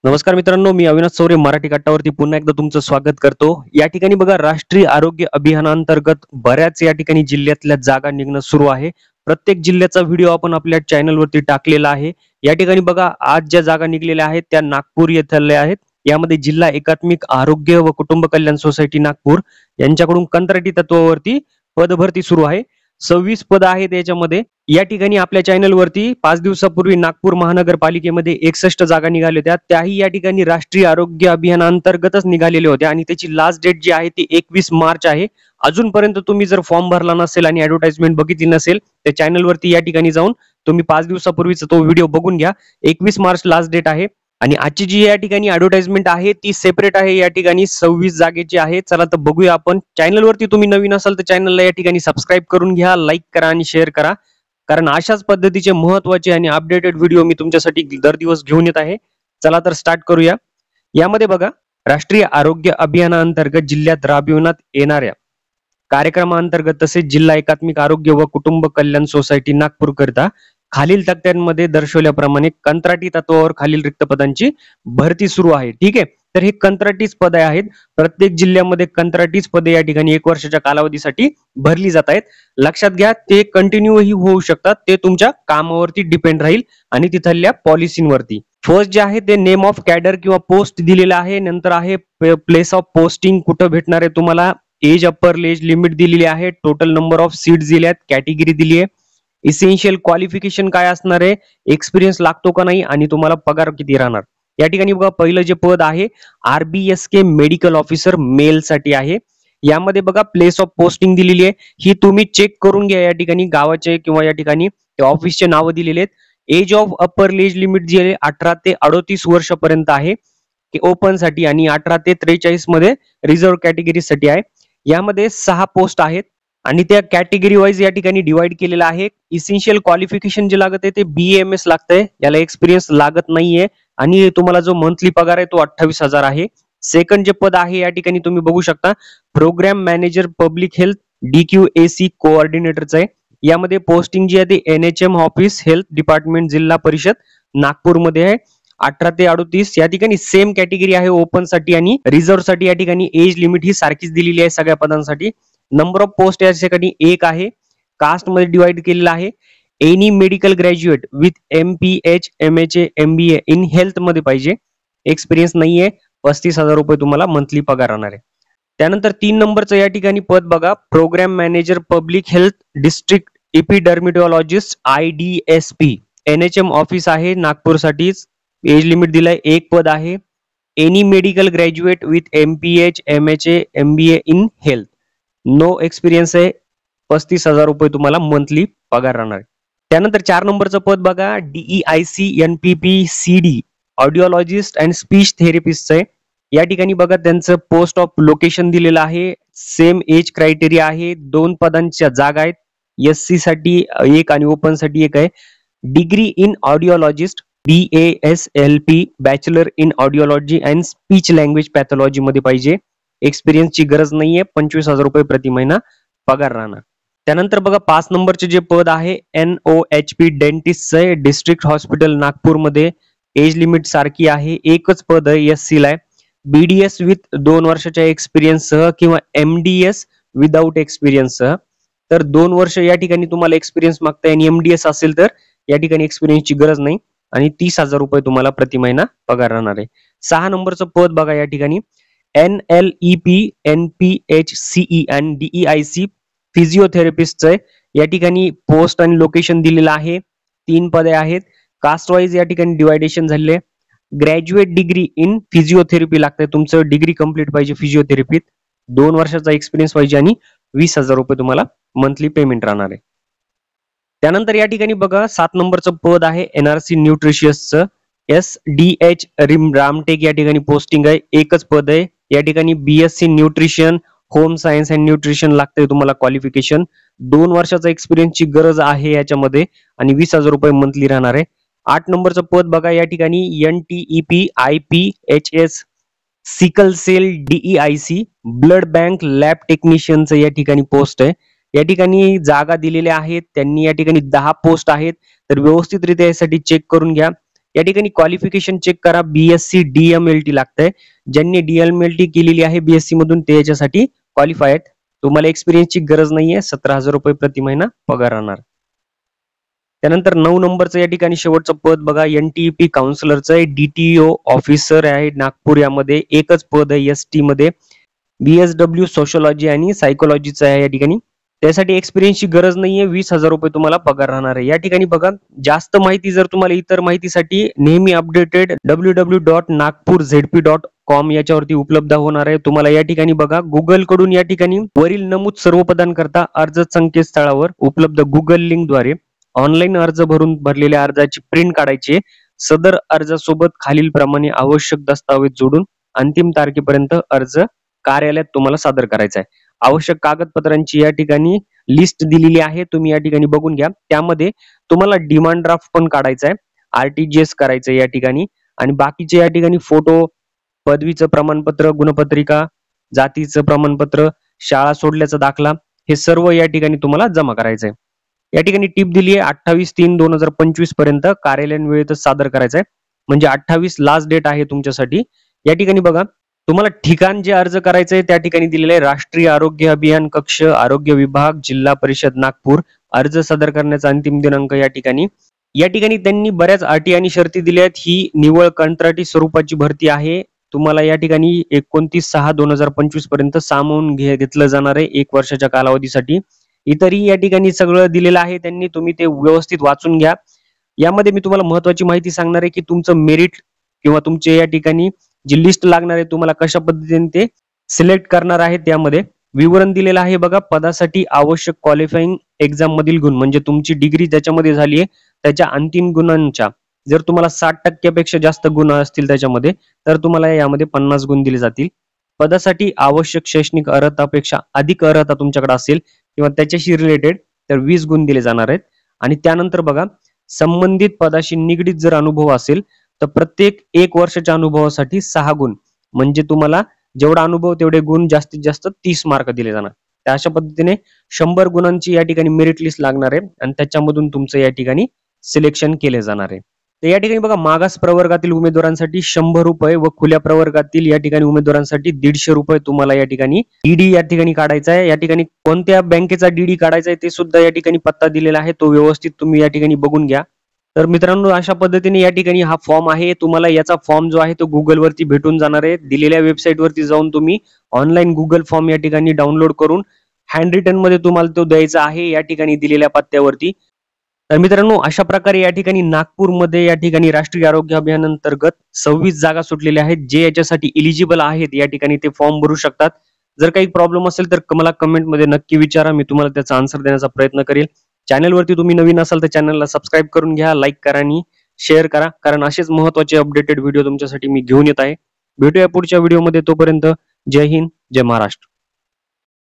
नमस्कार मित्रांनो, मी अविनाश चौरे मराठी कट्टावरती पुन्हा एकदा तुमचं स्वागत करतो. या ठिकाणी बघा राष्ट्रीय आरोग्य अभियानांतर्गत बऱ्याच या ठिकाणी जिल्ह्यातल्या जागा निघणं सुरू आहे. प्रत्येक जिल्ह्याचा व्हिडिओ आपण आपल्या चॅनलवरती टाकलेला आहे. या ठिकाणी बघा आज ज्या जागा निघलेल्या आहेत त्या नागपूर येथल्या आहेत. यामध्ये जिल्हा एकात्मिक आरोग्य व कुटुंब कल्याण सोसायटी नागपूर यांच्याकडून कंत्राटी तत्वावरती पदभरती सुरू आहे. 26 पद आहेत याच्यामध्ये. या ठिकाणी आपल्या चॅनलवरती 5 दिवसापूर्वी नागपूर महानगरपालिकेमध्ये 61 जागा निघाल्या होत्या. त्याही या ठिकाणी राष्ट्रीय आरोग्य अभियानांतर्गतच निघालेल्या होत्या आणि त्याची लास्ट डेट जी आहे ती 21 मार्च आहे. अजूनपर्यंत तुम्ही जर फॉर्म भरला नसेल आणि ऍडव्हर्टाइजमेंट बघितली नसेल त्या चॅनलवरती या ठिकाणी जाऊन तुम्ही 5 दिवसापूर्वीचा तो व्हिडिओ बघून घ्या. 21 मार्च लास्ट डेट आहे. आणि आजची जी या ठिकाणी ऍडव्हर्टाइजमेंट आहे ती सेपरेट आहे. या ठिकाणी 26 जागेची आहे. चला तर बघूया आपण. चॅनलवरती तुम्ही नवीन असाल तर चॅनलला या ठिकाणी सबस्क्राईब करून घ्या, लाईक करा आणि शेअर करा. कारण अशाच पद्धतीचे महत्त्वाचे आणि अपडेटेड व्हिडिओ मी तुमच्यासाठी दर दिवस घेऊन येत आहे. चला तर स्टार्ट करूया. यामध्ये बघा राष्ट्रीय आरोग्य अभियानांतर्गत जिल्ह्यात राबविण्यात येणाऱ्या कार्यक्रमांतर्गत तसेच जिल्हा एकात्मिक आरोग्य व कुटुंब कल्याण सोसायटी नागपूर करता खालील तक्त्यांमध्ये दर्शवल्याप्रमाणे कंत्राटी तत्वावर खालील रिक्त पदांची भरती सुरू आहे. ठीक आहे, तर हे कंत्राटीच पदे आहेत. प्रत्येक जिल्ह्यामध्ये कंत्राटीच पदे या ठिकाणी 1 वर्षाच्या कालावधीसाठी भरली जात आहेत. लक्षात घ्या, ते कंटिन्यूही होऊ शकतात. ते तुमच्या कामावरती डिपेंड राहील आणि तिथल्या पॉलिसीवरती. फर्स्ट जे आहे ते नेम ऑफ कॅडर किंवा पोस्ट दिलेला आहे. नंतर आहे प्लेस ऑफ पोस्टिंग, कुठं भेटणार आहे तुम्हाला. एज अप्पर एज लिमिट दिलेली आहे. टोटल नंबर ऑफ सीट्स दिले आहेत. कॅटेगरी दिली आहे. इसेन्शियल क्वालिफिकेशन काय असणार आहे, एक्सपिरियन्स लागतो का नाही आणि तुम्हाला पगार किती राहणार. या ठिकाणी बघा पहिलं जे पद आहे RBSK मेडिकल ऑफिसर मेल साठी आहे. यामध्ये बघा प्लेस ऑफ पोस्टिंग दिलेली आहे. ही तुम्ही चेक करून घ्या. या ठिकाणी गावाचे किंवा या ठिकाणी ऑफिसचे नाव दिलेले आहेत. Age of upper age limit जी आहे 18 ते 38 वर्षापर्यंत आहे ओपन साठी आणि 18 ते 43 मध्ये रिझर्व्ह कॅटेगरी साठी आहे. यामध्ये 6 पोस्ट आहेत आणि त्या कॅटेगरी वाईज या ठिकाणी डिवाइड केलेला आहे. इसेन्शियल क्वालिफिकेशन जे लागत आहे ते BAMS लागतंय. याला एक्सपिरियन्स लागत नाहीये आणि तुम्हाला जो मंथली पगार आहे तो 28,000 आहे. सेकंड जे पद आहे या ठिकाणी तुम्ही बघू शकता program manager public health DQAC कोऑर्डिनेटरचं आहे. यामध्ये पोस्टिंग जी आहे ती NHM ऑफिस हेल्थ डिपार्टमेंट जिल्हा परिषद नागपूरमध्ये आहे. 18 ते 38 या ठिकाणी सेम कॅटेगरी आहे ओपन साठी आणि रिझर्व्ह साठी. या ठिकाणी एज लिमिट ही सारखीच दिलेली आहे सगळ्या पदांसाठी. नंबर ऑफ पोस्ट या ठिकाणी 1 आहे. कास्ट मध्ये डिवाइड केलेला आहे. Any medical graduate with MPH MHA MBA in health मध्ये पाहिजे. एक्सपिरियन्स नाहीये. 35,000 रुपये तुम्हाला मंथली पगार राहणार आहे. त्यानंतर 3 नंबरचं या ठिकाणी पद बघा program manager public health district epidemiologist IDSP NHM office आहे नागपूरसाठीच. एज लिमिट दिलाय. 1 पद आहे. Any medical graduate with MPH MHA MBA in health. No experience आहे. 35,000 रुपये तुम्हाला मंथली पगार राहणार आहे. त्यानंतर 4 नंबरचं पद बघा DEIC NPPCD audiologist and speech therapist आहे. या ठिकाणी बघा त्यांचं पोस्ट ऑफ लोकेशन दिलेलं आहे. सेम एज क्रायटेरिया आहे. 2 पदांच्या जागा आहेत. SC साठी 1 आणि ओपन साठी 1 आहे. Degree in audiologist BASLP bachelor in audiology and speech language pathology मध्ये पाहिजे. एक्सपिरियन्सची गरज नाहीये. 25,000 रुपये प्रति महिना पगार राहणार. त्यानंतर बघा 5 नंबरचे जे पद आहे NOHP डेंटिस्ट आहे डिस्ट्रिक्ट हॉस्पिटल नागपूरमध्ये. एज लिमिट सारखी आहे. एकच पद आहे SC ला. BDS विथ 2 वर्षाच्या एक्सपिरियन्स सह किंवा MDS विदाउट एक्सपिरियन्स सह. तर 2 वर्ष या ठिकाणी तुम्हाला एक्सपिरियन्स मागताय आणि MDS असेल तर या ठिकाणी एक्सपिरियन्सची गरज नाही आणि 30,000 रुपये तुम्हाला प्रति महिना पगार राहणार आहे. 6 नंबरचं पद बघा या ठिकाणी NLEP NPHCE आणि DEIC फिजिओथेरपिस्ट आहे. या ठिकाणी पोस्ट आणि लोकेशन दिलेलं आहे. 3 पदे आहेत. कास्ट वाईज या ठिकाणी डिवायडेशन झाले. ग्रॅज्युएट डिग्री इन फिजिओथेरपी लागतंय. तुमचं डिग्री कंप्लीट पाहिजे फिजिओथेरपीत. 2 वर्षाचा एक्सपिरियन्स पाहिजे आणि 20,000 रुपये तुम्हाला मंथली पेमेंट राहणार आहे. त्यानंतर या ठिकाणी बघा 7 नंबरचं पद आहे NRC न्यूट्रिशियसचं SDH रामटेक. या ठिकाणी पोस्टिंग आहे. एकच पद आहे. या ठिकाणी BSc nutrition home science and nutrition लागतंय तुम्हाला क्वालिफिकेशन. 2 वर्षाचा एक्सपिरियन्सची गरज आहे याच्यामध्ये आणि 20,000 रुपये मंथली राहणार आहे. 8 नंबरचं पद बघा या ठिकाणी NTEP IPHS sickle cell DEIC blood bank lab टेक्निशियनचं या ठिकाणी पोस्ट आहे. या ठिकाणी जागा दिलेल्या आहेत. त्यांनी या ठिकाणी 10 पोस्ट आहेत. तर व्यवस्थितरित्या यासाठी चेक करून घ्या. या ठिकाणी क्वालिफिकेशन चेक करा. BSc DMLT लागतंय. ज्यांनी DMLT केलेली आहे BSc मधून ते याच्यासाठी क्वालिफाय आहेत. तुम्हाला एक्सपिरियन्सची गरज नाहीये. 17,000 रुपये प्रति महिना पगार राहणार. त्यानंतर 9 नंबरचं या ठिकाणी शेवटचं पद बघा, NTEP काउन्सिलरचं आहे. DTO ऑफिसर आहे नागपूर, यामध्ये एकच पद आहे ST मध्ये. BSW सोशोलॉजी आणि सायकोलॉजीचं आहे या ठिकाणी. त्यासाठी एक्सपिरियन्सची गरज नाहीये. 20,000 रुपये तुम्हाला पगार राहणार आहे. या ठिकाणी बघा, जास्त माहिती जर तुम्हाला इतर माहितीसाठी नेहमी अपडेटेड www.nagpurzp.com याच्यावरती उपलब्ध होणार आहे. तुम्हाला या ठिकाणी बघा, गुगल कडून या ठिकाणी वरील नमूद सर्व पदांकरता अर्ज संकेतस्थळावर उपलब्ध गुगल लिंक द्वारे ऑनलाईन अर्ज भरून भरलेल्या अर्जाची प्रिंट काढायची. सदर अर्जासोबत खालील प्रमाणे आवश्यक दस्तावेज जोडून अंतिम तारखेपर्यंत अर्ज कार्यालयात तुम्हाला सादर करायचा आहे. आवश्यक कागदपत्रांची या ठिकाणी लिस्ट दिलेली आहे, तुम्ही या ठिकाणी बघून घ्या. त्यामध्ये तुम्हाला डिमांड ड्राफ्ट पण काढायचा आहे, RTGS करायचं या ठिकाणी, आणि बाकीचे या ठिकाणी फोटो, पदवीचं प्रमाणपत्र, गुणपत्रिका, जातीचं प्रमाणपत्र, शाळा सोडल्याचा दाखला, हे सर्व या ठिकाणी तुम्हाला जमा करायचं आहे. या ठिकाणी टिप दिली आहे 28/3/2025 पर्यंत कार्यालयीन वेळेतच सादर करायचं आहे. म्हणजे 28 लास्ट डेट आहे तुमच्यासाठी. या ठिकाणी बघा, तुम्हाला ठिकाण जे अर्ज करायचं आहे त्या ठिकाणी दिलेलं आहे राष्ट्रीय आरोग्य अभियान कक्ष, आरोग्य विभाग, जिल्हा परिषद नागपूर. अर्ज सादर करण्याचा अंतिम दिनांक या ठिकाणी त्यांनी बऱ्याच अटी आणि शर्ती दिल्या आहेत. ही निव्वळ कंत्राटी स्वरूपाची भरती आहे. तुम्हाला या ठिकाणी 29/6/2025 पर्यंत सामावून घेतलं जाणार आहे 1 वर्षाच्या कालावधीसाठी. इतरही या ठिकाणी सगळं दिलेलं आहे त्यांनी, तुम्ही ते व्यवस्थित वाचून घ्या. यामध्ये मी तुम्हाला महत्वाची माहिती सांगणार आहे की तुमचं मेरिट किंवा तुमचे या ठिकाणी जी लिस्ट लागणार आहे तुम्हाला कशा पद्धतीने ते सिलेक्ट करणार आहे. त्यामध्ये विवरण दिलेलं आहे बघा. पदासाठी आवश्यक क्वालिफाईंग एक्झाम मधील गुण, म्हणजे तुमची डिग्री ज्याच्यामध्ये झाली आहे त्याच्या अंतिम गुणांच्या जर तुम्हाला 60% पेक्षा जास्त गुण असतील त्याच्यामध्ये, तर तुम्हाला यामध्ये 50 गुण दिले जातील. पदासाठी आवश्यक शैक्षणिक अर्हतापेक्षा अधिक अर्हता तुमच्याकडे असेल किंवा त्याच्याशी रिलेटेड, तर 20 गुण दिले जाणार आहेत. आणि त्यानंतर बघा, संबंधित पदाशी निगडीत जर अनुभव असेल तर प्रत्येक 1 वर्षाच्या अनुभवासाठी 6 गुण, म्हणजे तुम्हाला जेवढा अनुभव तेवढे गुण, जास्तीत जास्त 30 मार्क दिले जाणार. त्या अशा पद्धतीने 100 गुणांची या ठिकाणी मेरिट लिस्ट लागणार आहे आणि त्याच्यामधून तुमचं या ठिकाणी सिलेक्शन केले जाणार आहे. तर या ठिकाणी बघा, मागास प्रवर्गातील उमेदवारांसाठी 100 रुपये व खुल्या प्रवर्गातील या ठिकाणी उमेदवारांसाठी 150 रुपये तुम्हाला या ठिकाणी DD या ठिकाणी काढायचा आहे. या ठिकाणी कोणत्या बँकेचा DD काढायचा आहे ते सुद्धा या ठिकाणी पत्ता दिलेला आहे, तो व्यवस्थित तुम्ही या ठिकाणी बघून घ्या. तर मित्रांनो, अशा पद्धतीने या ठिकाणी हा फॉर्म आहे. तुम्हाला याचा फॉर्म जो आहे तो गुगल वरती भेटून जाणार आहे. दिलेल्या वेबसाईट वरती जाऊन तुम्ही ऑनलाईन गुगल फॉर्म या ठिकाणी डाउनलोड करून हँड रिटन मध्ये तुम्हाला तो द्यायचा आहे या ठिकाणी दिलेल्या पत्त्यावरती. तर मित्रांनो, अशा प्रकारे या ठिकाणी नागपूरमध्ये या ठिकाणी राष्ट्रीय आरोग्य अभियान अंतर्गत 26 जागा सुटलेल्या आहेत. जे याच्यासाठी इलिजिबल आहेत या ठिकाणी ते फॉर्म भरू शकतात. जर काही प्रॉब्लेम असेल तर मला कमेंट मध्ये नक्की विचारा, मी तुम्हाला त्याचा आन्सर देण्याचा प्रयत्न करेल. चॅनलवरती तुम्ही नवीन असाल तर चॅनलला सबस्क्राईब करून घ्या, लाईक करा आणि शेअर करा, कारण असेच महत्त्वाचे अपडेटेड व्हिडिओ तुमच्यासाठी मी घेऊन येत आहे. भेटूया पुढच्या व्हिडिओमध्ये. तोपर्यंत जय हिंद, जय महाराष्ट्र.